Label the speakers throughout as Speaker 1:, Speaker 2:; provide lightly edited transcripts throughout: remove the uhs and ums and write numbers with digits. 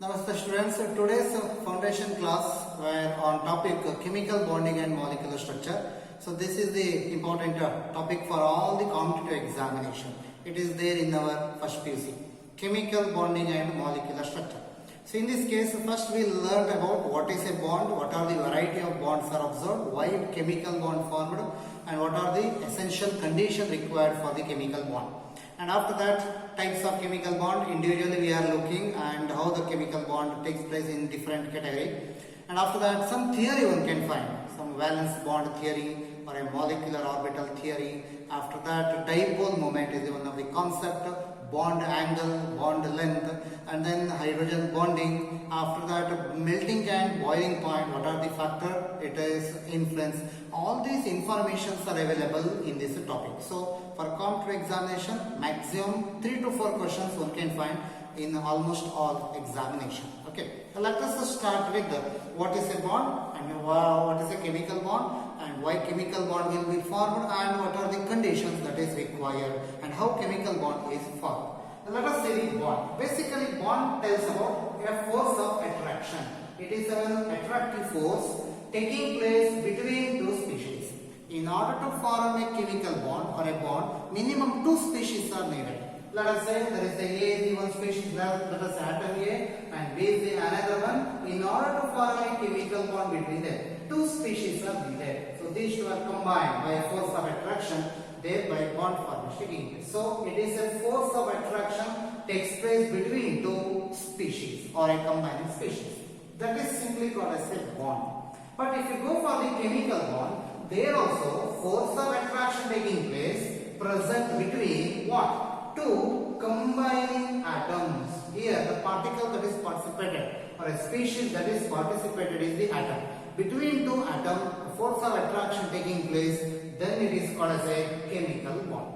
Speaker 1: Namaste students. Today's foundation class were on topic chemical bonding and molecular structure. So this is the important topic for all the competitive examination. It is there in our first PUC. Chemical bonding and molecular structure. So in this case, first we learned about what is a bond, what are the variety of bonds are observed, why chemical bond formed, and what are the essential conditions required for the chemical bond. And after that, types of chemical bond, individually we are looking and how the chemical bond takes place in different category. And after that, some theory one can find, some valence bond theory or a molecular orbital theory. After that, dipole moment is one of the concept, bond angle, bond length, and then hydrogen bonding. After that, melting and boiling point, what are the factor it is influence. All these informations are available in this topic. So for competitive examination, maximum 3 to 4 questions one can find in almost all examination. Okay, so let us start with what is a bond and what is a chemical bond and why chemical bond will be formed and what are the conditions that is required and how chemical bond is formed. Let us see the bond. Basically, bond tells about a force of attraction. It is an attractive force taking place between two species. In order to form a chemical bond or a bond, minimum 2 species are needed. Let us say there is a one species, let us say atom A and B is the another one. In order to form a chemical bond between them, 2 species are needed. So these two are combined by a force of attraction, thereby bond formation taking place. So it is a force of attraction takes place between 2 species or a combining species. That is simply called as a bond. But if you go for the chemical bond, there also force of attraction taking place present between what? 2 combining atoms. Here the particle that is participated or a species that is participated is the atom. Between 2 atoms, force of attraction taking place, then it is called as a chemical bond.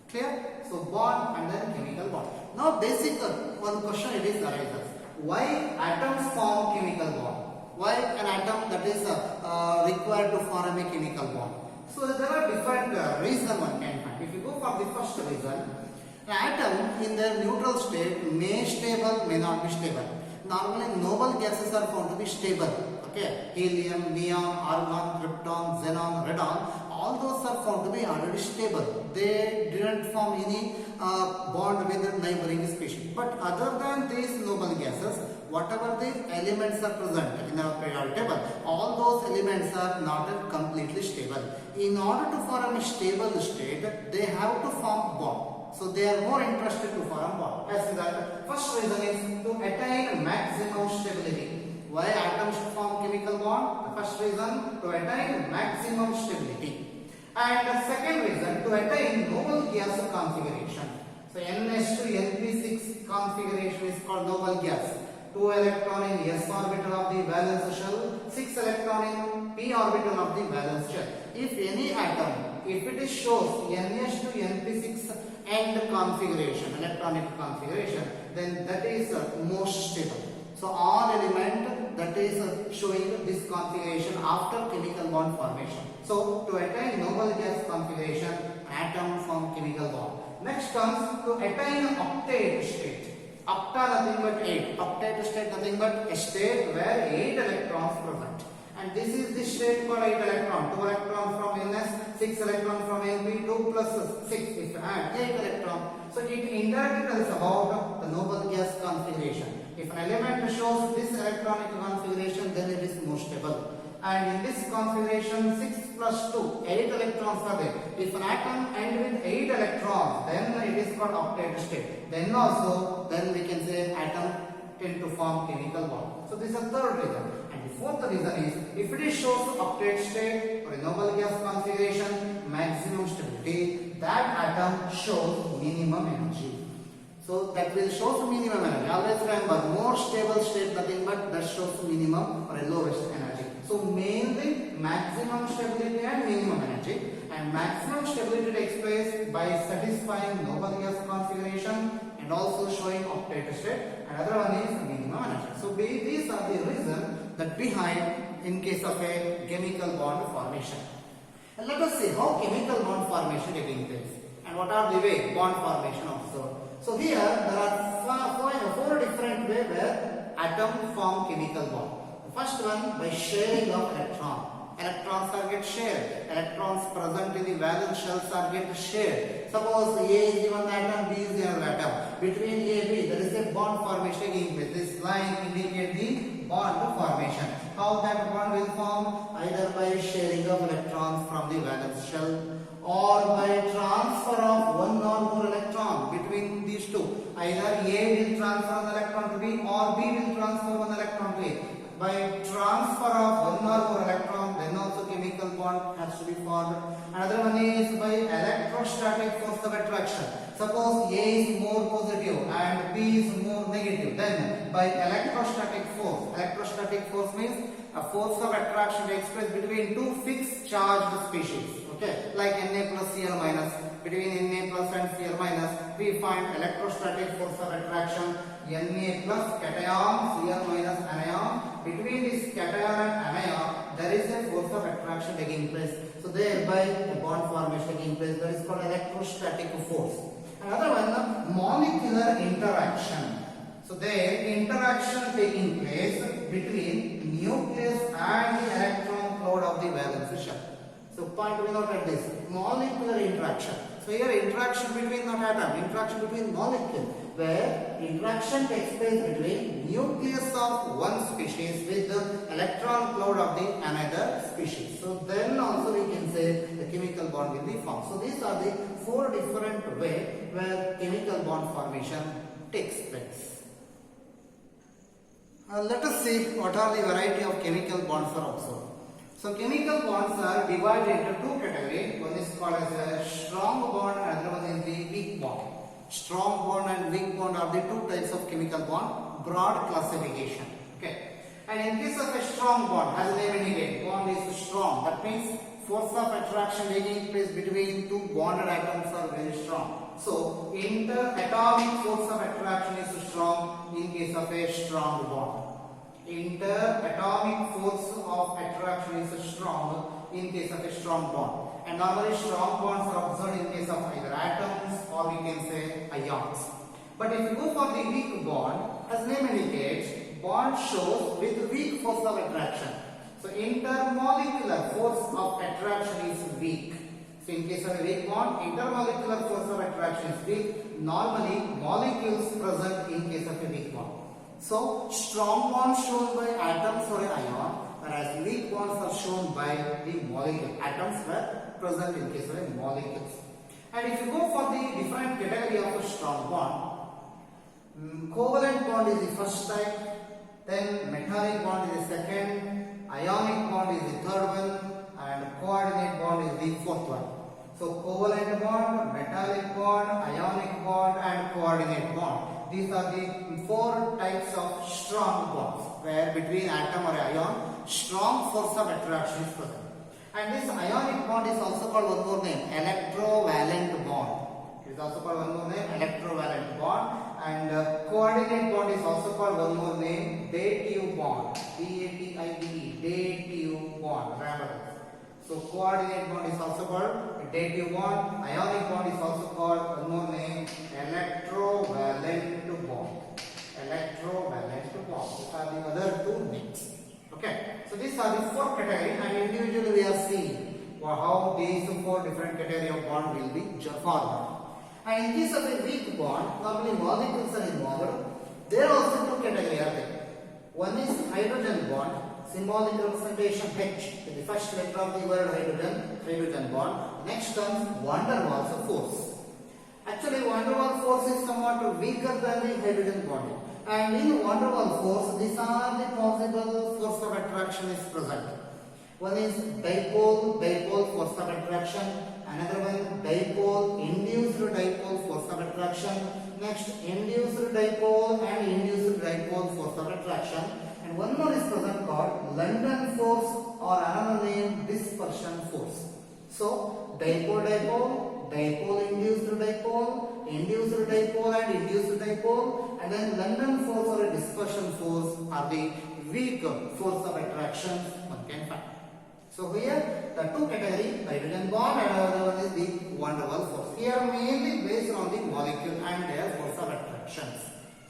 Speaker 1: Clear? So bond and then chemical bond. Now basic one question it is arises. Why atoms form chemical bond? Why an atom that is required to form a chemical bond? So there are different reasons one can find. If you go for the first reason, an atom in their neutral state may stable, may not be stable. Normally noble gases are found to be stable. Okay, helium, neon, argon, krypton, xenon, radon, all those are found to be already stable. They didn't form any bond with the neighboring species. But other than these noble gases, whatever these elements are present in our periodic table, all those elements are not completely stable. In order to form a stable state, they have to form bond. So they are more interested to form bond. As that first reason is to attain maximum stability. Why atoms should form chemical bond? The first reason to attain maximum stability. And the second reason to attain noble gas configuration. So NH2 NP6 configuration is called noble gas. 2 electron in s orbital of the valence shell, 6 electron in p orbital of the valence shell. If any atom, if it is shows NH2 NP6 end configuration, electronic configuration, then that is most stable. So all element that is showing this configuration after chemical bond formation. So to attain noble gas configuration, atom form chemical bond. Next comes to attain octet state. Octa nothing but 8. Octet state nothing but a state where 8 electrons present. And this is the state called 8 electron. 2 electron from Ns, 6 electron from Np, 2 plus 6 if add 8 electron. So it indirectly tells about the noble gas configuration. If an element shows this electronic configuration, then it is more stable. And in this configuration, 6 plus 2, 8 electrons are there. If an atom ends with 8 electrons, then it is called octet state. Then also, then we can say atom tend to form chemical bond. So this is the third reason. And the fourth reason is, if it is shows octet state or a noble gas configuration, maximum stability, that atom shows minimum energy. So that will show minimum energy. Always remember, more stable state nothing but that shows minimum or a lowest energy. So mainly maximum stability and minimum energy. And maximum stability takes place by satisfying noble gas configuration and also showing octet state. And other one is minimum energy. So these are the reasons that behind in case of a chemical bond formation. And let us see how chemical bond formation taking place and what are the way bond formation observed. So here there are four different ways where atom form chemical bond. The first one by sharing of electron. Electrons are get shared. Electrons present in the valence shells are get shared. Suppose A is the one atom, B is the other atom. Between A and B there is a bond formation taking place. This line indicates the bond formation. How that bond will form? Either by sharing of electrons from the valence shell or by transfer of one or more electron between these two. Either A will transfer an electron to B or B will transfer one electron to A. By transfer of one or more electron, then also chemical bond has to be formed. Another one is by electrostatic force of attraction. Suppose A is more positive and B is more negative, then by electrostatic force. Electrostatic force means a force of attraction takes place between two fixed charged species. Okay, like Na plus Cl minus. Between Na plus and Cl minus, we find electrostatic force of attraction Na plus cation, Cl minus anion. Between this cation and anion, there is a force of attraction taking place. So thereby a bond formation taking place. That is called electrostatic force. Another one, molecular interaction. So the interaction taking place between nucleus and the electron cloud of the valence shell. So point we note at this molecular interaction. So here interaction between not atom, interaction between molecule, where interaction takes place between nucleus of one species with the electron cloud of the another species. So then also we can say the chemical bond will be formed. So these are the four different ways where chemical bond formation takes place. Let us see what are the variety of chemical bonds are observed. So chemical bonds are divided into two categories. One is called as a strong bond and another one is the weak bond. Strong bond and weak bond are the two types of chemical bond. Broad classification. Okay. And in case of a strong bond, as the name indicates, bond is strong. That means force of attraction taking place between two bonded atoms are very strong. So interatomic force of attraction is strong in case of a strong bond. Interatomic force of attraction is strong in case of a strong bond. And normally strong bonds are observed in case of either atoms or we can say ions. But if you go for the weak bond, as name indicates, bond shows with weak force of attraction. So intermolecular force of attraction is weak. So in case of a weak bond, intermolecular force of attraction is weak. Normally molecules present in case of a weak bond. So strong bonds shown by atoms or ion, whereas weak bonds are shown by the molecule. Atoms were present in case of a molecules. And if you go for the different category of a strong bond, covalent bond is the first type, then metallic bond is the second, ionic bond is the third one, and coordinate bond is the fourth one. So covalent bond, metallic bond, ionic bond and coordinate bond. These are the four types of strong bonds where between atom or ion strong force of attraction is present. And this ionic bond is also called one more name, electrovalent bond. It is also called one more name, electrovalent bond. And coordinate bond is also called one more name, dative bond. D-A-T-I-V-E, dative bond. Remember this. So coordinate bond is also called dative bond. Ionic bond is also called one more name, electrovalent bond. Electrovalent bond. These are the other two names. Okay. So these are the four categories, and individually we are seeing how these four different categories of bond will be formed. And in case of a weak bond, normally molecules are involved. There are also two categories are there. One is hydrogen bond, symbolic representation H. The first letter of the word hydrogen, hydrogen bond. Next comes van der Waals force. Actually, van der Waals force is somewhat weaker than the hydrogen bond. And in van der Waals force, these are the possible force of attraction is present. One is dipole force of attraction. Another one dipole, induced dipole force of attraction. Next, induced dipole and induced dipole force of attraction. And one more is present called London force or another name dispersion force. So dipole induced dipole, induced dipole and induced dipole, and then London force or a dispersion force are the weak force of attraction one can find. So here the two categories, hydrogen bond and another one is the van der Waals force. Here mainly based on the molecule and their force of attractions.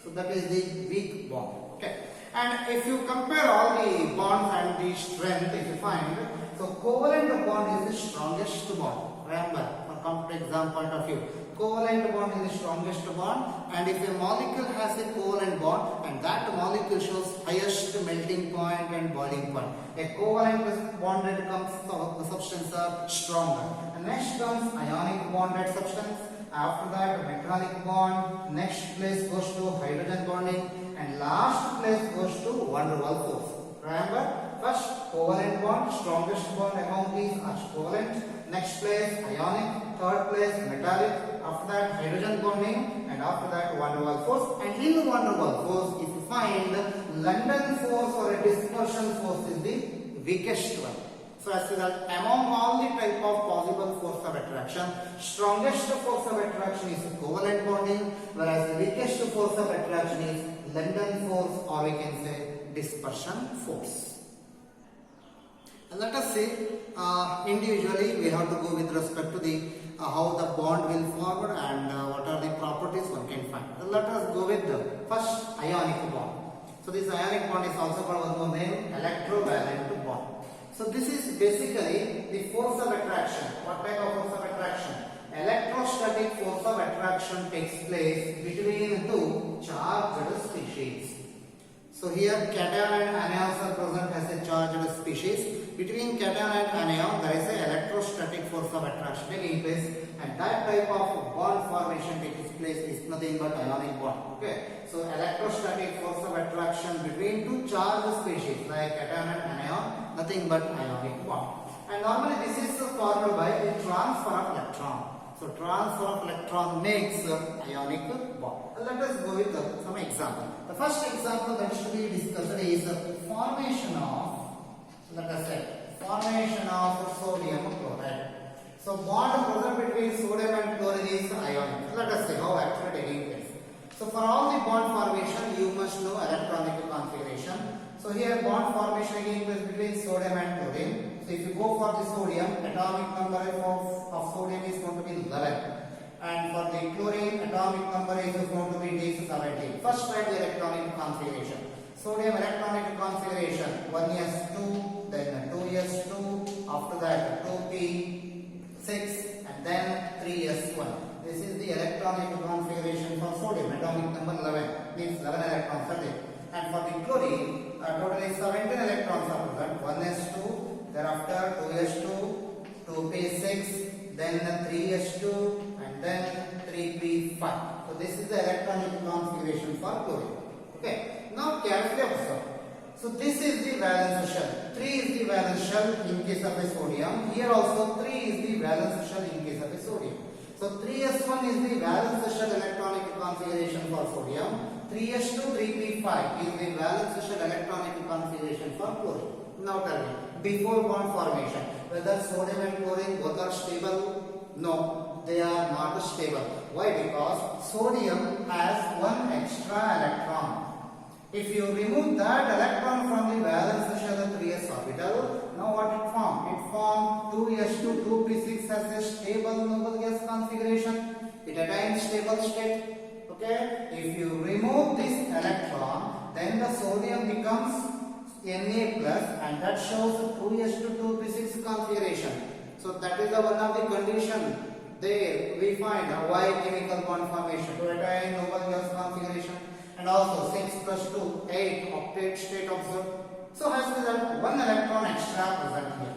Speaker 1: So that is the weak bond. Okay. And if you compare all the bonds and the strength, if you find, so covalent bond is the strongest bond. Remember, for complex exam point of view, covalent bond is the strongest bond, and if a molecule has a covalent bond and that molecule shows highest melting point and boiling point, a covalent bonded the substance are stronger. And next comes ionic bonded substance. After that, metallic bond. Next place goes to hydrogen bonding, and last place goes to van der Waals force. Remember, first covalent bond, strongest bond among these are covalent. Next place ionic. Third place metallic. After that, hydrogen bonding, and after that, van der Waals force. And in the van der Waals force, if you find London force or a dispersion force is the weakest one. So as to that, among all the type of possible force of attraction, strongest force of attraction is covalent bonding, whereas the weakest force of attraction is London force, or we can say dispersion force. And let us see, individually we have to go with respect to the how the bond will form and what are the properties one can find. Let us go with the first ionic bond. So this ionic bond is also called one more name, electrovalent bond. So this is basically the force of attraction. What type of force of attraction? Electrostatic force of attraction takes place between two charged species. So here cation and anions are present as a charged species. Between cation and anion there is a electrostatic force of attraction taking place, and that type of bond formation takes place is nothing but ionic bond. Okay. So electrostatic force of attraction between two charged species like cation and anion, nothing but ionic bond. And normally this is formed by the transfer of electron. So transfer of electron makes ionic bond. Let us go with some example. The first example that should be discussed is formation of, let us say, formation of sodium chloride. So bond present between sodium and chlorine is ionic. Let us see how actually taking place. So for all the bond formation, you must know electronic configuration. So here bond formation again is between sodium and chlorine. So if you go for the sodium, atomic number of sodium is going to be 11. And for the chlorine, atomic number is going to be 17. First write the electronic configuration. Sodium electronic configuration 1s2, then 2s2, after that 2p6, and then 3s1. This is the electronic configuration for sodium, atomic number 11, means 11 electrons are there. And for the chlorine, totally 17 electrons are present, 1s2, thereafter 2s2, 2p6, then 3s2, and then 3p5. So this is the electronic configuration for chlorine. Okay. Now carefully observe. So this is the valence shell. 3 is the valence shell in case of a sodium. Here also 3 is the valence shell in case of a sodium. So 3s1 is the valence shell electronic configuration for sodium. 3s2, 3p5 is the valence shell electronic configuration for chlorine. Now tell me, before bond formation, whether sodium and chlorine both are stable? No, they are not stable. Why? Because sodium has one extra electron. If you remove that electron from the valence shell of 3s orbital, now what it formed? It formed 2s2, 2p6 as a stable noble gas configuration. It attains stable state. Okay? If you remove this electron, then the sodium becomes Na plus, and that shows 2s2, 2p6 configuration. So that is one of the condition. There we find a Y chemical bond formation to attain noble gas configuration. And also 6 plus 2, 8 octet state observed. So as a result, one electron extra present here.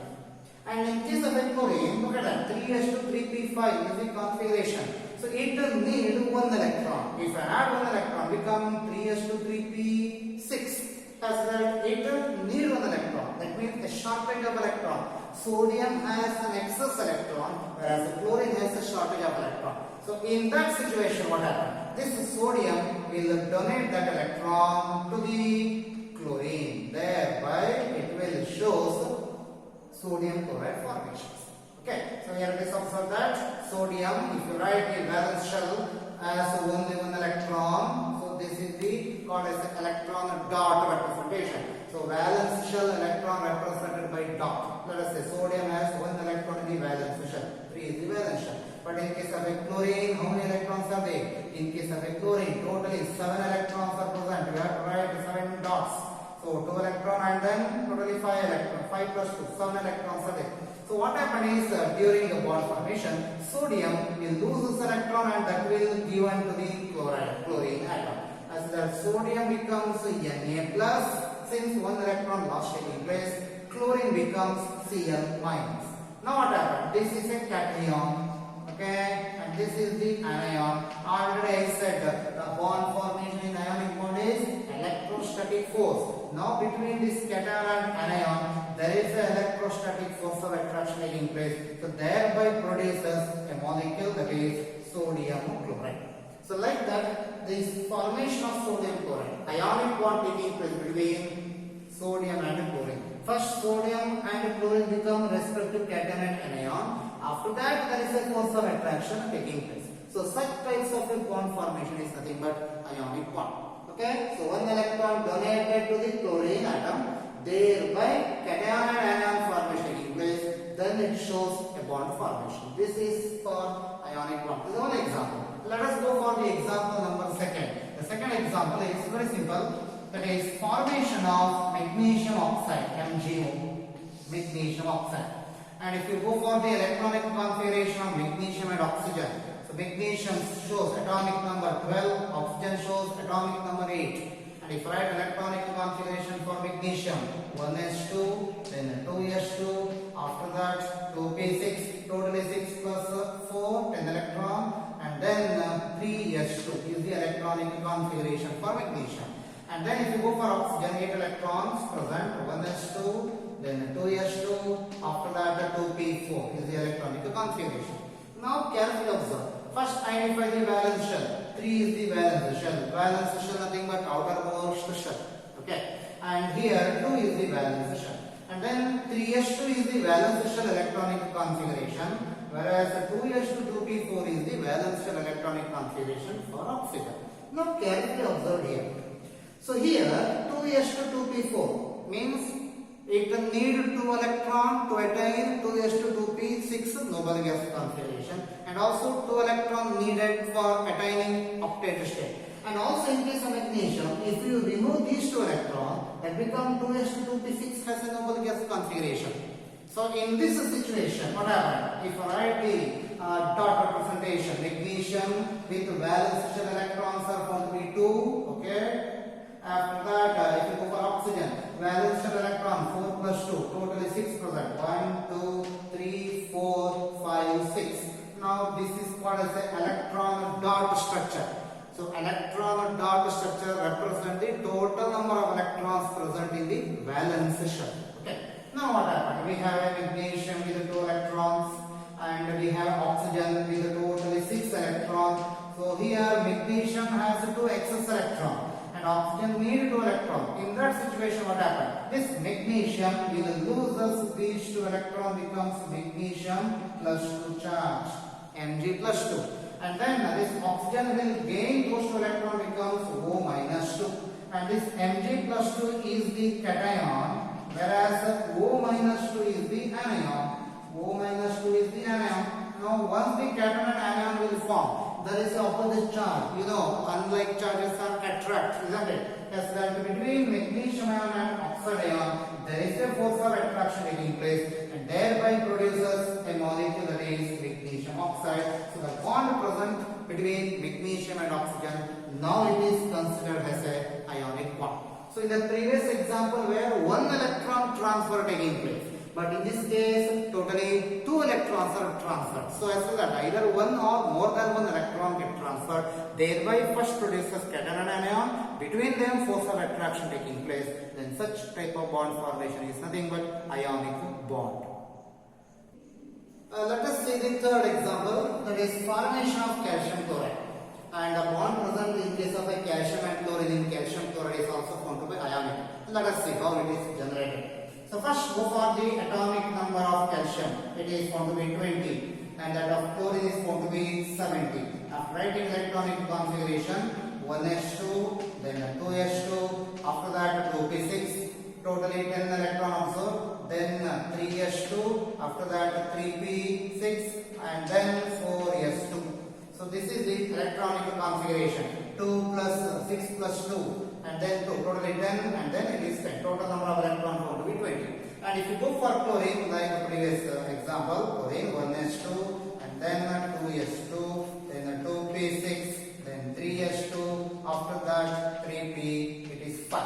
Speaker 1: And in case of a chlorine, look at that, 3s2, 3p5 is the configuration. So it does need one electron. If I add one electron, become 3s2, 3p6. As a result, it does need one electron. That means a shortage of electron. Sodium has an excess electron, whereas the chlorine has a shortage of electron. So in that situation, what happens? This sodium will donate that electron to the chlorine. Thereby, it will show sodium chloride formations. Okay. So here it is observed that sodium, if you write the valence shell as only one electron, so this is the called as the electron dot representation. So valence shell electron represented by dot. Let us say sodium has one electron in the valence shell. 3 is the valence shell. But in case of a chlorine, how many electrons are there? In case of a chlorine, totally 7 electrons are present. We have to write 7 dots. So 2 electron and then totally 5 electron. 5 plus 2, 7 electrons are there. So what happened is during the bond formation, sodium will lose its electron and that will given to the chlorine atom. As the sodium becomes Na plus, since 1 electron lost taking place, chlorine becomes Cl minus. Now what happened? This is a cation, okay, and this is the anion. Already I said the bond formation in ionic bond is electrostatic force. Now between this cation and anion, there is an electrostatic force of attraction taking place. So thereby produces a molecule that is sodium chloride. So like that, this formation of sodium chloride, ionic bond taking place between sodium and chlorine. First sodium and chlorine become respective cation and anion. After that, there is a force of attraction taking place. So such types of a bond formation is nothing but ionic bond. Okay, so 1 electron donated to the chlorine atom, thereby cation and anion formation taking place, then it shows a bond formation. This is for ionic bond. This is one example. Let us go for the example number 2. The second example is very simple. That is formation of magnesium oxide, MgO, magnesium oxide. And if you go for the electronic configuration of magnesium and oxygen, so magnesium shows atomic number 12, oxygen shows atomic number 8. And if I write electronic configuration for magnesium, 1s2, then 2s2, after that 2p6, totally 6 plus 4, 10 electron, and then 3s2 is the electronic configuration for magnesium. And then if you go for oxygen, 8 electrons present, 1s2, then 2s2, after that 2p4 is the electronic configuration. Now carefully observe. First identify the valence shell. 3 is the valence shell. Valence shell nothing but outermost shell. Okay. And here 2 is the valence shell. And then 3s2 is the valence shell electronic configuration, whereas 2s2 2p4 is the valence shell electronic configuration for oxygen. Now carefully observe here. So here 2s2 2p4 means it needs 2 electron to attain 2s2 2p6 noble gas configuration, and also 2 electron needed for attaining octet state. And also in case of magnesium, if you remove these 2 electrons, that become 2s2 2p6 has a noble gas configuration. So in this situation, what happened? If I write the dot representation, magnesium with valence shell electrons are found to be 2, okay. After that, if you go for oxygen, valence shell electron 4 plus 2, totally 6 present. 1, 2, 3, 4, 5, 6. Now this is called as an electron dot structure. So electron dot structure represents the total number of electrons present in the valence shell. Okay. Now what happened? We have a magnesium with 2 electrons, and we have oxygen with totally 6 electrons. So here magnesium has 2 excess electrons. And oxygen need 2 electrons. In that situation, what happened? This magnesium will lose these 2 electrons, becomes magnesium plus 2 charge, Mg plus 2. And then this oxygen will gain those 2 electrons, becomes O minus 2. And this Mg plus 2 is the cation, whereas O minus 2 is the anion. O minus 2 is the anion. Now once the cation and anion will form, there is opposite charge. You know, unlike charges are attract, isn't it? Yes, that between magnesium ion and oxide ion, there is a force of attraction taking place, and thereby produces a molecule that is magnesium oxide. So the bond present between magnesium and oxygen, now it is considered as a ionic bond. So in the previous example where 1 electron transfer taking place, but in this case totally 2 electrons are transferred. So as well that either 1 or more than 1 electron get transferred, thereby first produces cation and anion, between them force of attraction taking place, then such type of bond formation is nothing but ionic bond. Let us see the third example, that is formation of calcium chloride. And the bond present in case of a calcium and chlorine in calcium chloride is also found to be ionic. Let us see how it is generated. So first go for the atomic number of calcium. It is found to be 20, and that of chlorine is found to be 70. After writing electronic configuration, 1s2, then 2s2, after that 2p6, totally 10 electron also, then 3s2, after that 3p6, and then 4s2. So this is the electronic configuration. 2 plus 6 plus 2, and then 2, totally 10, and then it is 10. total number of electrons found to be 20. And if you go for chlorine, like the previous example, chlorine 1s2, and then 2s2, then 2p6, then 3s2, after that 3p, it is 5.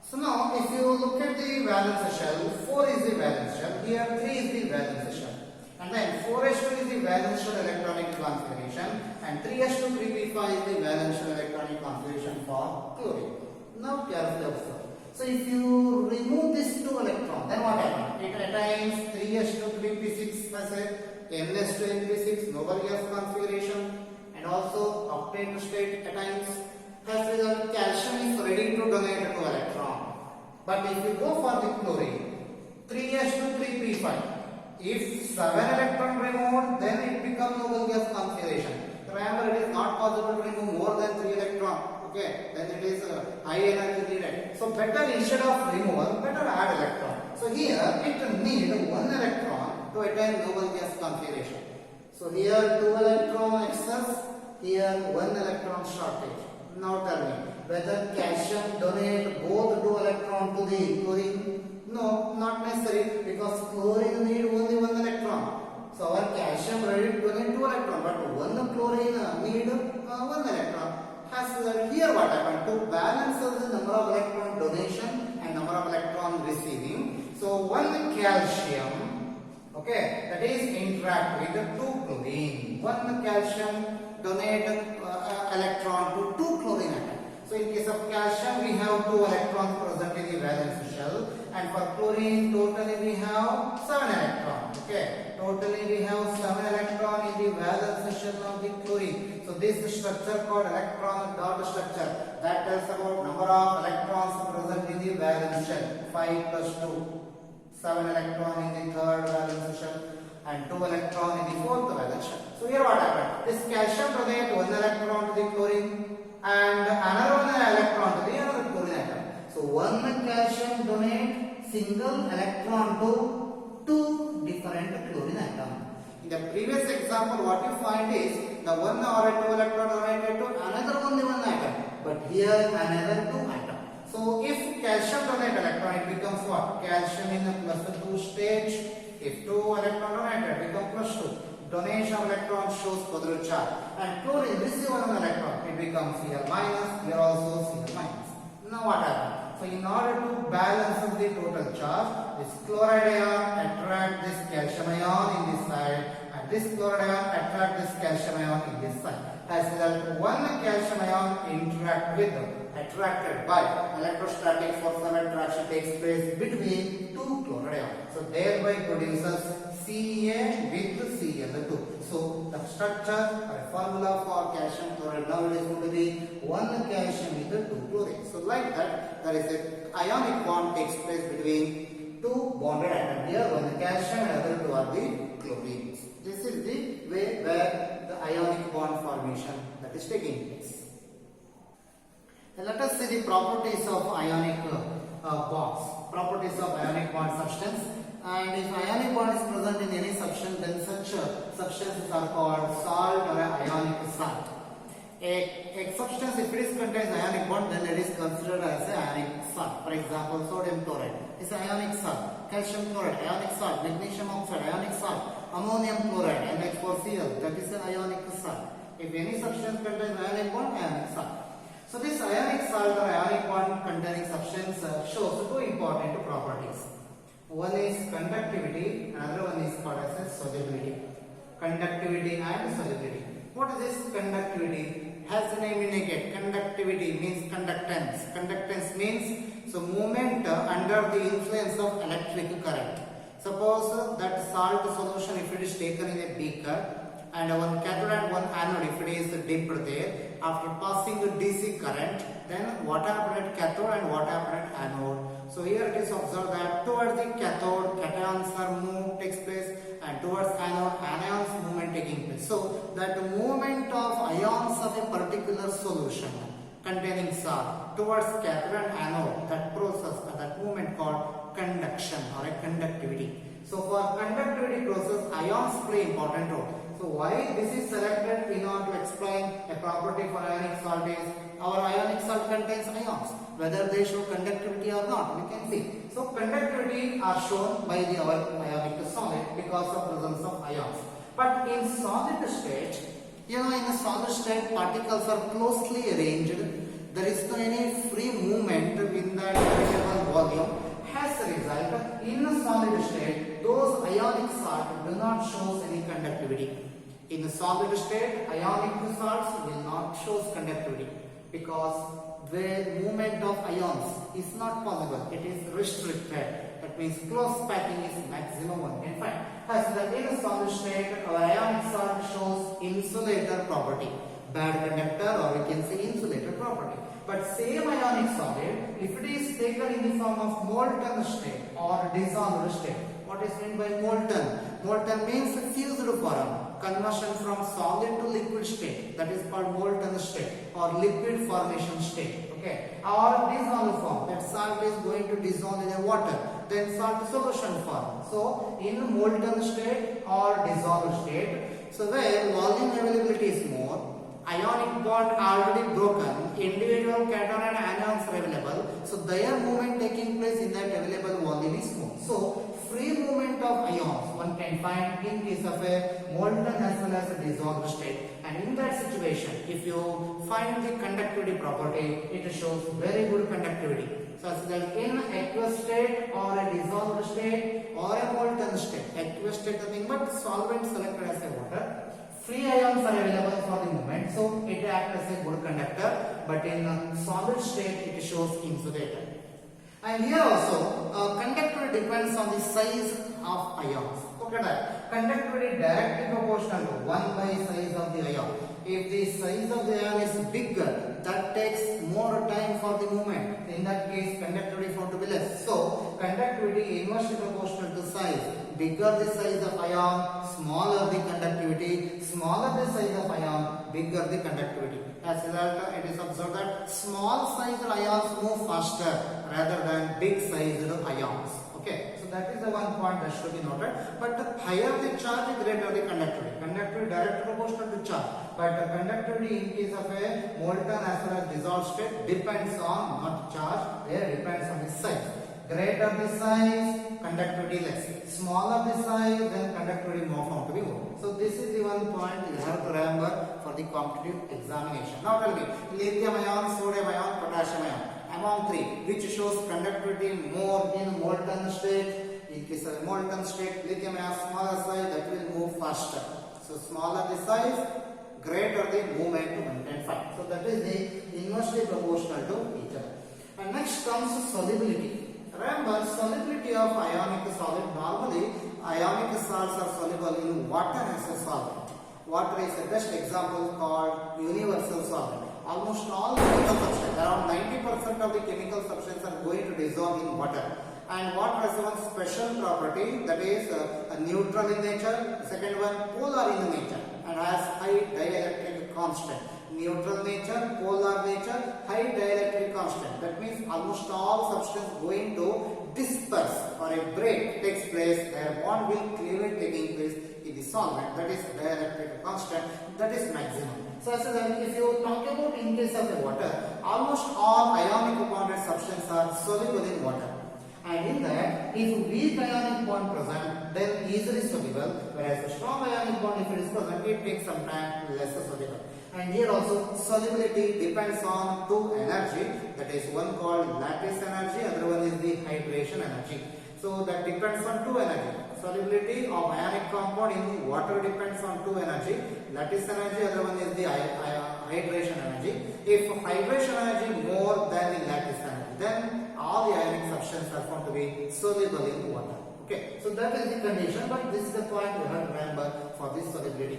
Speaker 1: So now if you look at the valence shell, 4 is the valence shell, here 3 is the valence shell. And then 4s2 is the valence shell electronic configuration, and 3s2 3p5 is the valence shell electronic configuration for chlorine. Now carefully observe. So if you remove this 2 electron, then what happens? It attains 3s2 3p6 as a ns2 np6 noble gas configuration, and also octet state attains. As a result, calcium is ready to donate 2 electron. But if you go for the chlorine, 3s2 3p5, if 7 electron removed, then it becomes noble gas configuration. Remember, it is not possible to remove more than 3 electron. Okay, then it is high energy needed. So better, instead of removal, better add electron. So here it need 1 electron to attain noble gas configuration. So here 2 electron excess, here 1 electron shortage. Now tell me, whether calcium donate both 2 electron to the chlorine? No, not necessary, because chlorine need only 1 electron. So our calcium ready to donate 2 electron, but 1 chlorine need 1 electron. As here what happened? To balance the number of electron donation and number of electron receiving. So 1 calcium, okay, that is interact with the 2 chlorine. 1 calcium donate electron to 2 chlorine atom. So in case of calcium, we have 2 electrons present in the valence shell, and for chlorine totally we have 7 electrons. Okay, totally we have 7 electrons in the valence shell of the chlorine. So this structure called electron dot structure, that tells about number of electrons present in the valence shell. 5 plus 2, 7 electrons in the third valence shell, and 2 electrons in the fourth valence shell. So here what happened? This calcium donate 1 electron to the chlorine, and another 1 electron to the another chlorine atom. So 1 calcium donate single electron to 2 different chlorine atoms. In the previous example, what you find is the 1 or 2 electron donated to another only 1 atom, but here another 2 atom. So if calcium donate electron, it becomes what? Calcium in the plus 2 stage. If 2 electron donated, become plus 2. Donation of electron shows positive charge, and chlorine receive 1 electron, it becomes Cl minus, here also Cl minus. Now what happens? So in order to balance the total charge, this chloride ion attract this calcium ion in this side, and this chloride ion attract this calcium ion in this side. As a result, 1 calcium ion interact with attracted by electrostatic force of attraction takes place between 2 chloride ions. So thereby produces Ca with Cl2. So the structure or formula for calcium chloride now is going to be 1 calcium with 2 chlorine. So like that, there is a ionic bond takes place between 2 bonded atoms. Here 1 calcium and other 2 are the chlorines. This is the way where the ionic bond formation that is taking place. Now let us see the properties of ionic bonds. Properties of ionic bond substance. And if ionic bond is present in any substance, then such substances are called salt or ionic salt. A substance, if it is contains ionic bond, then it is considered as an ionic salt. For example, sodium chloride is ionic salt, calcium chloride ionic salt, magnesium oxide ionic salt, ammonium chloride NH4Cl, that is an ionic salt. If any substance contains ionic bond, ionic salt. So this ionic salt or ionic bond containing substance shows 2 important properties. One is conductivity, another one is called as solubility. Conductivity and solubility. What is this conductivity? Has the name indicate, conductivity means conductance. Conductance means so movement under the influence of electric current. Suppose that salt solution, if it is taken in a beaker, and one cathode and one anode, if it is dipped there, after passing the DC current, then what happened at cathode and what happened at anode. So here it is observed that towards the cathode, cations are moved takes place, and towards anode, anions movement taking place. So that movement of ions of a particular solution containing salt towards cathode and anode, that process or that movement called conduction or a conductivity. So for conductivity process, ions play important role. So why this is selected in order to explain a property for ionic salt is our ionic salt contains ions, whether they show conductivity or not, we can see. So conductivity are shown by our ionic solid because of presence of ions. But in solid state, in a solid state, particles are closely arranged. There is no any free movement in that particular volume. As a result, in a solid state, those ionic salts do not show any conductivity. In a solid state, ionic salts will not show conductivity because the movement of ions is not possible. It is restricted. That means close packing is maximum one can find. As that in a solid state, our ionic salt shows insulator property, bad conductor, or we can say insulator property. But same ionic solid, if it is taken in the form of molten state or dissolved state, what is meant by molten? Molten means fused form, conversion from solid to liquid state. That is called molten state or liquid formation state. Okay, or dissolved form. That salt is going to dissolve in the water. Then salt solution form. So in molten state or dissolved state, so where volume availability is more, ionic bond already broken, individual cation and anions are available, so their movement taking place in that available volume is more. So free movement of ions one can find in case of a molten as well as a dissolved state. And in that situation, if you find the conductivity property, it shows very good conductivity. Such that in aqueous state or a dissolved state or a molten state, aqueous state nothing but solvent selected as a water, free ions are available for the movement, so it acts as a good conductor. But in solid state, it shows insulator. And here also, conductivity depends on the size of ions. Okay, that conductivity directly proportional to 1 by size of the ion. If the size of the ion is bigger, that takes more time for the movement. In that case, conductivity found to be less. So, conductivity inversely proportional to size. Bigger the size of ion, smaller the conductivity. Smaller the size of ion, bigger the conductivity. As a result, it is observed that small sized ions move faster rather than big sized ions. Okay, so that is the one point that should be noted. But higher the charge, greater the conductivity. Conductivity directly proportional to charge. But the conductivity in case of a molten as well as dissolved state depends on not charge, there depends on the size. Greater the size, conductivity less. Smaller the size, then conductivity more found to be more. So this is the one point you have to remember for the competitive examination. Now tell me, lithium ion, sodium ion, potassium ion. Among three, which shows conductivity more in molten state? In case of molten state, lithium ion smaller size, that will move faster. So smaller the size, greater the movement one can find. So that is the inversely proportional to each other. And next comes solubility. Remember, solubility of ionic solid. Normally, ionic salts are soluble in water as a solvent. Water is the best example called universal solvent. Almost all chemical substances, around 90% of the chemical substances are going to dissolve in water. And water has one special property, that is a neutral in nature. The second one, polar in nature and has high dielectric constant. Neutral nature, polar nature, high dielectric constant. That means almost all substances going to disperse or a break takes place, their bond will clearly taking place in the solvent. That is dielectric constant, that is maximum. So if you talk about in case of the water, almost all ionic bonded substances are soluble in water. And in that, if weak ionic bond present, then easily soluble, whereas a strong ionic bond, if it is present, it takes some time, lesser soluble. And here also, solubility depends on two energy, that is one called lattice energy, other one is the hydration energy. So that depends on two energy. Solubility of ionic compound in water depends on two energy, lattice energy, other one is the hydration energy. If hydration energy more than the lattice energy, then all the ionic substances are found to be soluble in water. Okay, so that is the condition, but this is the point we have to remember for this solubility.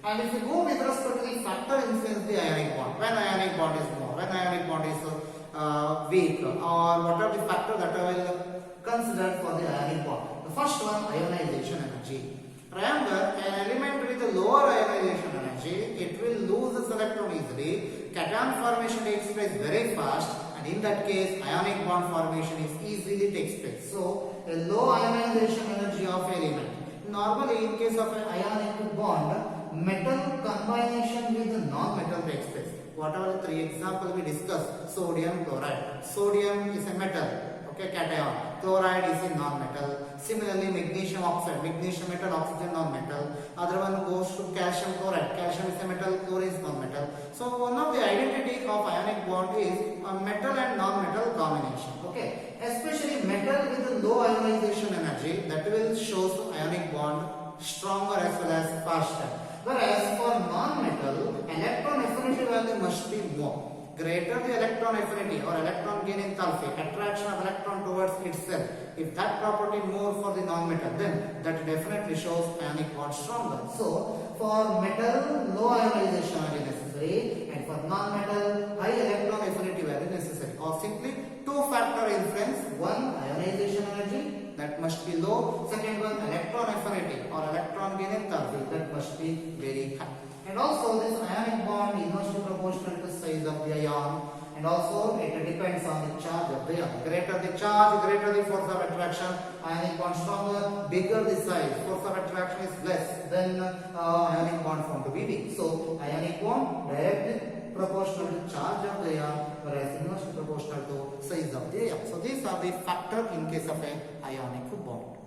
Speaker 1: And if you go with respect to the factor influence the ionic bond, when ionic bond is more, when ionic bond is weak, or what are the factors that I will consider for the ionic bond? The first one, ionization energy. Remember, an element with a lower ionization energy, it will lose its electron easily. Cation formation takes place very fast, and in that case, ionic bond formation is easily takes place. So, a low ionization energy of element. Normally, in case of an ionic bond, metal combination with non-metal takes place. Whatever the three examples we discussed, sodium chloride. Sodium is a metal, okay, cation. Chloride is a non-metal. Similarly, magnesium oxide, magnesium metal, oxygen non-metal. Other one goes to calcium chloride. Calcium is a metal, chlorine is non-metal. So one of the identity of ionic bond is a metal and non-metal combination. Okay, especially metal with low ionization energy, that will show ionic bond stronger as well as faster. Whereas for non-metal, electron affinity value must be more. Greater the electron affinity or electron gain enthalpy, attraction of electron towards itself, if that property more for the non-metal, then that definitely shows ionic bond stronger. So for metal, low ionization value necessary, and for non-metal, high electron affinity value necessary. Or simply two-factor influence: one, ionization energy, that must be low; second one, electron affinity or electron gain enthalpy, that must be very high. And also this ionic bond is inversely proportional to the size of the ion, and also it depends on the charge of the ion. Greater the charge, greater the force of attraction, ionic bond stronger. Bigger the size, force of attraction is less, then ionic bond found to be weak. So ionic bond directly proportional to charge of the ion, whereas inversely proportional to size of the ion. So these are the factors in case of an ionic bond.